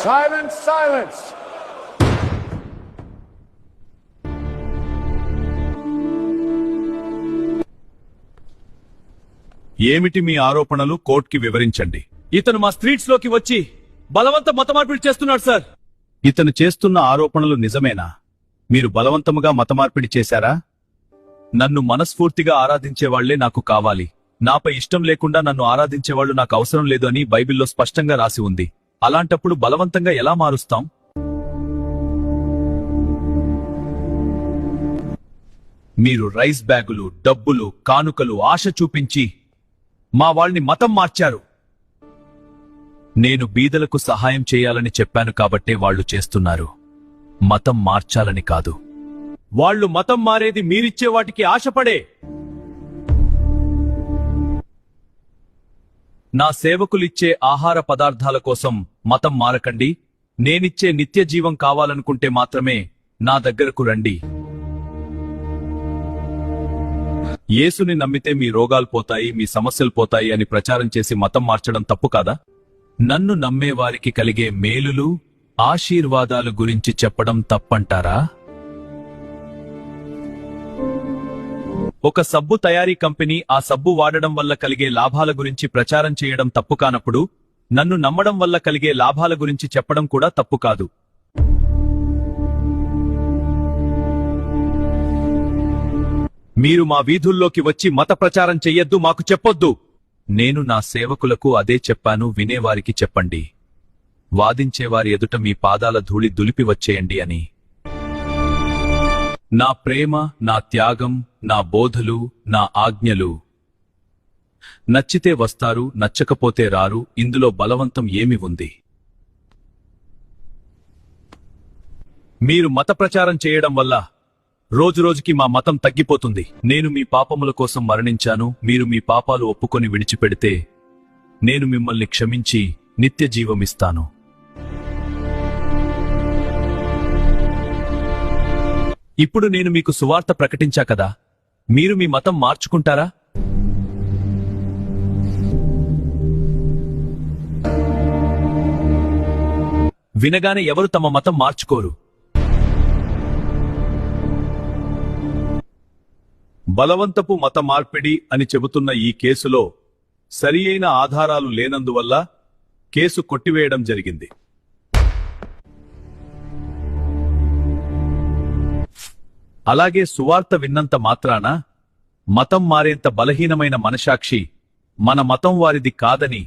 Silence, silence. ఏమిటి మీ ఆరోపణలు? కోర్టుకి వివరించండి. ఇతను మా స్ట్రీట్స్ లోకి వచ్చి బలవంత మత మార్పిడి చేస్తున్నాడు సార్. ఇతను చేస్తున్న ఆరోపణలు నిజమేనా? మీరు బలవంతముగా మతమార్పిడి చేశారా? నన్ను మనస్ఫూర్తిగా ఆరాధించేవాళ్లే నాకు కావాలి. నాపై ఇష్టం లేకుండా నన్ను ఆరాధించేవాళ్లు నాకు అవసరం లేదు అని బైబిల్లో స్పష్టంగా రాసి ఉంది. అలాంటప్పుడు బలవంతంగా ఎలా మారుస్తాం? మీరు రైస్ బ్యాగులు, డబ్బులు, కానుకలు ఆశ చూపించి మా వాళ్ళని మతం మార్చారు. నేను బీదలకు సహాయం చేయాలని చెప్పాను కాబట్టే వాళ్ళు చేస్తున్నారు, మతం మార్చాలని కాదు. వాళ్ళు మతం మారేది మీరిచ్చే వాటికి ఆశపడే. నా సేవకులిచ్చే ఆహార పదార్థాల కోసం మతం మారకండి. నేనిచ్చే నిత్య జీవం కావాలనుకుంటే మాత్రమే నా దగ్గరకు రండి. యేసుని నమ్మితే మీ రోగాలు పోతాయి, మీ సమస్యలు పోతాయి అని ప్రచారం చేసి మతం మార్చడం తప్పు కాదా? నన్ను నమ్మేవారికి కలిగే మేలులు, ఆశీర్వాదాలు గురించి చెప్పడం తప్పంటారా? ఒక సబ్బు తయారీ కంపెనీ ఆ సబ్బు వాడడం వల్ల కలిగే లాభాల గురించి ప్రచారం చేయడం తప్పు కానప్పుడు, నన్ను నమ్మడం వల్ల కలిగే లాభాల గురించి చెప్పడం కూడా తప్పు కాదు. మీరు మా వీధుల్లోకి వచ్చి మత ప్రచారం చెయ్యొద్దు, మాకు చెప్పొద్దు. నేను నా సేవకులకు అదే చెప్పాను, వినేవారికి చెప్పండి. వాదించేవారి ఎదుట మీ పాదాల ధూళి దులిపి వచ్చేయండి అని. నా ప్రేమ, నా త్యాగం, నా బోధలు, నా ఆజ్ఞలు నచ్చితే వస్తారు, నచ్చకపోతే రారు. ఇందులో బలవంతం ఏమి ఉంది? మీరు మత ప్రచారం చేయడం వల్ల రోజురోజుకి మా మతం తగ్గిపోతుంది. నేను మీ పాపముల కోసం మరణించాను. మీరు మీ పాపాలు ఒప్పుకొని విడిచిపెడితే నేను మిమ్మల్ని క్షమించి నిత్య జీవమిస్తాను. ఇప్పుడు నేను మీకు సువార్త ప్రకటించా కదా, మీరు మీ మతం మార్చుకుంటారా? వినగానే ఎవరు తమ మతం మార్చుకోరు. బలవంతపు మత మార్పిడి అని చెబుతున్న ఈ కేసులో సరియైన ఆధారాలు లేనందువల్ల కేసు కొట్టివేయడం జరిగింది. అలాగే సువార్త విన్నంత మాత్రాన మతం మారేంత బలహీనమైన మనసాక్షి మన మతం వారిది కాదని